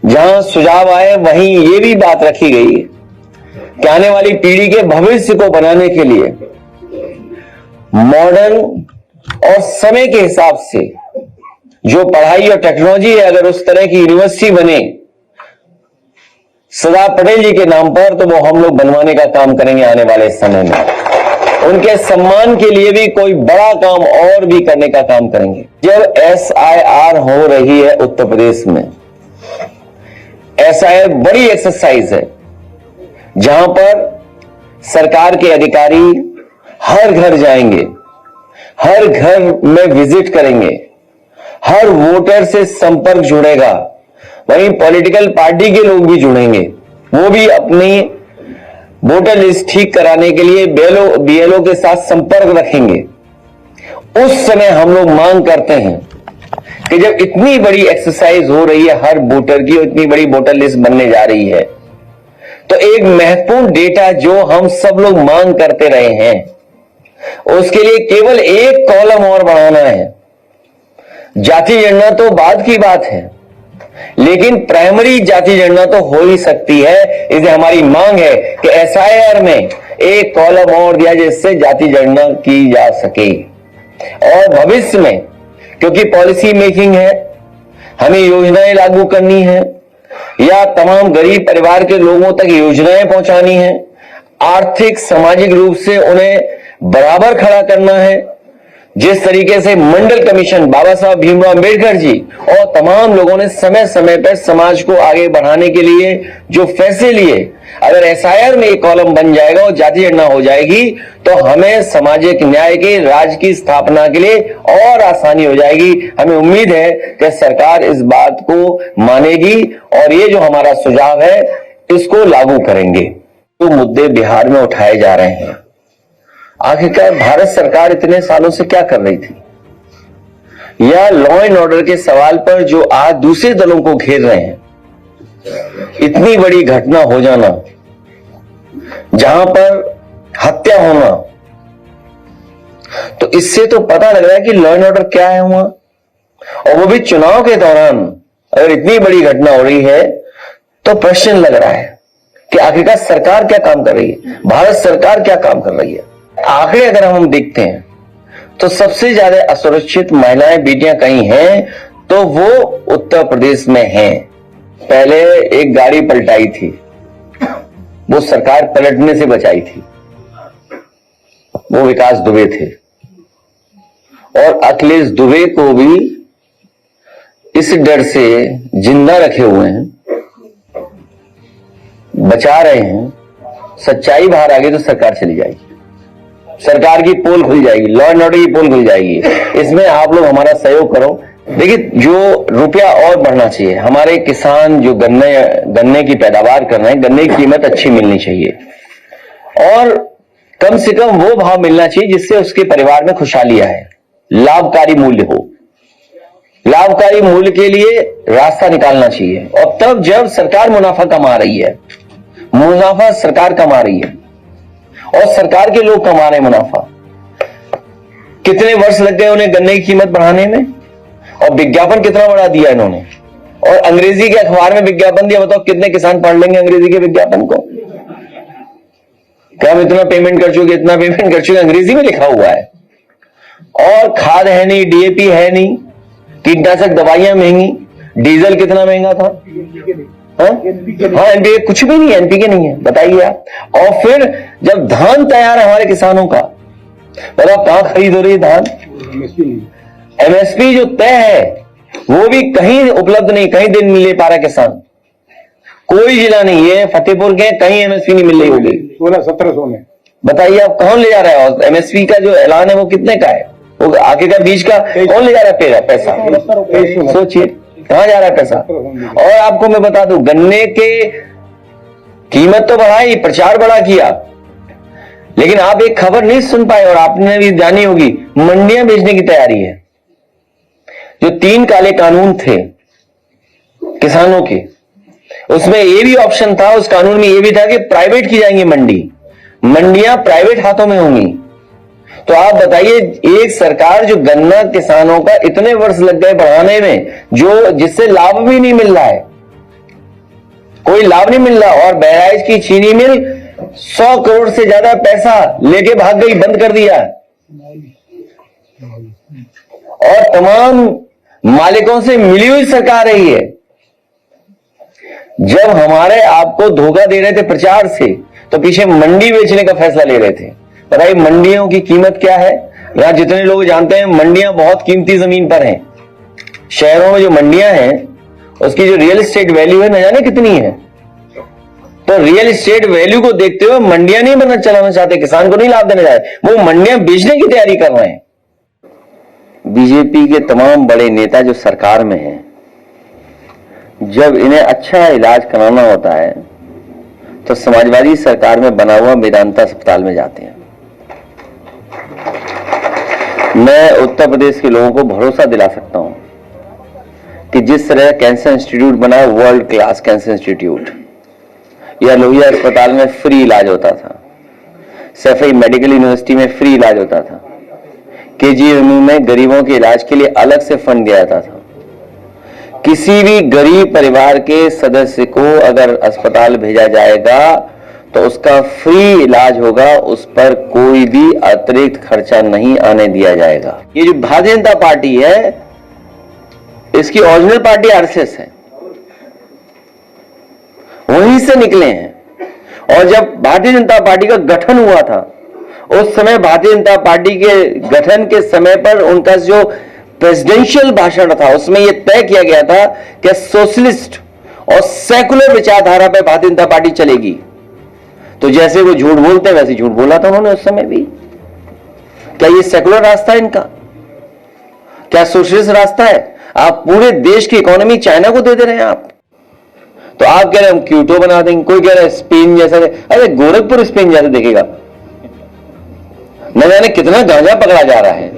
जहां सुझाव आए वहीं ये भी बात रखी गई कि आने वाली पीढ़ी के भविष्य को बनाने के लिए मॉडर्न और समय के हिसाब से जो पढ़ाई और टेक्नोलॉजी है, अगर उस तरह की यूनिवर्सिटी बने सरदार पटेल जी के नाम पर, तो वो हम लोग बनवाने का काम करेंगे आने वाले समय में। उनके सम्मान के लिए भी कोई बड़ा काम और भी करने का काम करेंगे। जब SIR हो रही है उत्तर प्रदेश में, SIR बड़ी एक्सरसाइज है जहां पर सरकार के अधिकारी हर घर जाएंगे, हर घर में विजिट करेंगे, हर वोटर से संपर्क जुड़ेगा, वहीं पॉलिटिकल पार्टी के लोग भी जुड़ेंगे, वो भी अपनी वोटर लिस्ट ठीक कराने के लिए BLO के साथ संपर्क रखेंगे। उस समय हम लोग मांग करते हैं कि जब इतनी बड़ी एक्सरसाइज हो रही है हर वोटर की, इतनी बड़ी वोटर लिस्ट बनने जा रही है, तो एक महत्वपूर्ण डेटा जो हम सब लोग मांग करते रहे हैं, उसके लिए केवल एक कॉलम और बढ़ाना है। जाति जनगणना तो बाद की बात है, लेकिन प्राइमरी जाति जनगणना तो हो ही सकती है। इसलिए हमारी मांग है कि SIR में एक कॉलम और दिया जिससे जाति जनगणना की जा सके। और भविष्य में, क्योंकि पॉलिसी मेकिंग है, हमें योजनाएं लागू करनी है या तमाम गरीब परिवार के लोगों तक योजनाएं पहुंचानी है, आर्थिक सामाजिक रूप से उन्हें बराबर खड़ा करना है। जिस तरीके से मंडल कमीशन, बाबा साहब भीमराव अम्बेडकर जी और तमाम लोगों ने समय समय पर समाज को आगे बढ़ाने के लिए जो फैसले लिए, अगर SIR में एक कॉलम बन जाएगा और जाति जनगणना हो जाएगी तो हमें सामाजिक न्याय के राज्य की स्थापना के लिए और आसानी हो जाएगी। हमें उम्मीद है कि सरकार इस बात को मानेगी और ये जो हमारा सुझाव है इसको लागू करेंगे। तो मुद्दे बिहार में उठाए जा रहे हैं, आखिरकार भारत सरकार इतने सालों से क्या कर रही थी, या लॉ एंड ऑर्डर के सवाल पर जो आज दूसरे दलों को घेर रहे हैं, इतनी बड़ी घटना हो जाना, जहां पर हत्या होना, तो इससे तो पता लग रहा है कि लॉ एंड ऑर्डर क्या है वहां, और वो भी चुनाव के दौरान। अगर इतनी बड़ी घटना हो रही है तो प्रश्न लग रहा है कि आखिरकार सरकार क्या काम कर रही है, भारत सरकार क्या काम कर रही है। आखिर अगर हम देखते हैं तो सबसे ज्यादा असुरक्षित महिलाएं, बेटियां कहीं हैं तो वो उत्तर प्रदेश में हैं। पहले एक गाड़ी पलटाई थी, वो सरकार पलटने से बचाई थी, वो विकास दुबे थे, और अखिलेश दुबे को भी इस डर से जिंदा रखे हुए हैं, बचा रहे हैं। सच्चाई बाहर आ गई तो सरकार चली जाएगी, सरकार की पोल खुल जाएगी, लॉ एंड ऑर्डर की पोल खुल जाएगी। इसमें आप लोग हमारा सहयोग करो। देखिए, जो रुपया और बढ़ना चाहिए, हमारे किसान जो गन्ने की पैदावार कर रहे हैं, गन्ने की कीमत अच्छी मिलनी चाहिए और कम से कम वो भाव मिलना चाहिए जिससे उसके परिवार में खुशहाली आए, लाभकारी मूल्य हो। लाभकारी मूल्य के लिए रास्ता निकालना चाहिए, और तब जब सरकार मुनाफा कमा रही है, मुनाफा सरकार कमा रही है और सरकार के लोग कमा रहे हैं मुनाफा। कितने वर्ष लग गए उन्हें गन्ने की कीमत बढ़ाने में, और विज्ञापन कितना बढ़ा दिया इन्होंने, और अंग्रेजी के अखबार में विज्ञापन दिया। बताओ कितने किसान पढ़ लेंगे अंग्रेजी के विज्ञापन को। क्या हम इतना पेमेंट कर चुके, इतना पेमेंट कर चुके, अंग्रेजी में लिखा हुआ है। और खाद है नहीं, DAP है नहीं, कीटनाशक दवाइयां महंगी, डीजल कितना महंगा था। हाँ, NPK कुछ भी नहीं है, NPK नहीं है, बताइए आप। और फिर जब धान तैयार है हमारे किसानों का, बताओ कहां खरीद हो रही है धान। MSP जो तय है वो भी कहीं उपलब्ध नहीं, कहीं दिन नहीं ले पा रहा किसान। कोई जिला नहीं है, फतेहपुर के कहीं MSP नहीं मिल रही होगी। 1600-1700 में बताइए आप कौन ले जा रहा है। और MSP का जो ऐलान है वो कितने का है, वो आगे का बीज का कौन ले जा रहा है पैसा। सोचिए कहां जा रहा है पैसा। और आपको मैं बता दूं, गन्ने के कीमत तो बढ़ाई, प्रचार बड़ा किया, लेकिन आप एक खबर नहीं सुन पाए, और आपने भी जानी होगी, मंडियां बेचने की तैयारी है। जो 3 काले कानून थे किसानों के, उसमें ये भी ऑप्शन था, उस कानून में ये भी था कि प्राइवेट की जाएंगी मंडियां प्राइवेट हाथों में होंगी। तो आप बताइए, एक सरकार जो गन्ना किसानों का इतने वर्ष लग गए बढ़ाने में, जो जिससे लाभ भी नहीं मिल रहा है, कोई लाभ नहीं मिल रहा। और बहराइच की चीनी मिल 100 करोड़ से ज्यादा पैसा लेके भाग गई, बंद कर दिया। और तमाम मालिकों से मिली हुई सरकार है ये। जब हमारे आपको धोखा दे रहे थे प्रचार से, तो पीछे मंडी बेचने का फैसला ले रहे थे। बताइए मंडियों की कीमत क्या है? यहां जितने लोग जानते हैं मंडियां बहुत कीमती जमीन पर हैं। शहरों में जो मंडियां हैं उसकी जो रियल एस्टेट वैल्यू है न जाने कितनी है। तो रियल एस्टेट वैल्यू को देखते हुए मंडियां नहीं बनना चलाना चाहते, किसान को नहीं लाभ देना चाहते, वो मंडियां बेचने की तैयारी कर रहे हैं। बीजेपी के तमाम बड़े नेता जो सरकार में हैं, जब इन्हें अच्छा इलाज कराना होता है तो समाजवादी सरकार में बना हुआ मेदांता अस्पताल में जाते हैं। मैं उत्तर प्रदेश के लोगों को भरोसा दिला सकता हूं कि जिस तरह कैंसर इंस्टीट्यूट बना, वर्ल्ड क्लास कैंसर इंस्टीट्यूट, या लोहिया अस्पताल में फ्री इलाज होता था, सफई मेडिकल यूनिवर्सिटी में फ्री इलाज होता था, केजीएमयू में गरीबों के इलाज के लिए अलग से फंड दिया जाता था। किसी भी गरीब परिवार के सदस्य को अगर अस्पताल भेजा जाएगा तो उसका फ्री इलाज होगा, उस पर कोई भी अतिरिक्त खर्चा नहीं आने दिया जाएगा। ये जो भारतीय जनता पार्टी है, इसकी ओरिजिनल पार्टी आरएसएस है, वहीं से निकले हैं। और जब भारतीय जनता पार्टी का गठन हुआ था, उस समय भारतीय जनता पार्टी के गठन के समय पर उनका जो प्रेसिडेंशियल भाषण था उसमें यह तय किया गया था कि सोशलिस्ट और सेकुलर विचारधारा पर भारतीय जनता पार्टी चलेगी। तो जैसे वो झूठ बोलते हैं वैसे झूठ बोला था उन्होंने उस समय भी। क्या ये सेकुलर रास्ता है इनका? क्या सोशलिस्ट रास्ता है? आप पूरे देश की इकोनॉमी चाइना को दे दे रहे हैं आप। तो आप कह रहे हैं हम क्यूटो बना देंगे, कोई कह रहा है स्पेन जैसा। अरे गोरखपुर स्पेन जैसा देखेगा, न जाने कितना गांजा पकड़ा जा रहा है।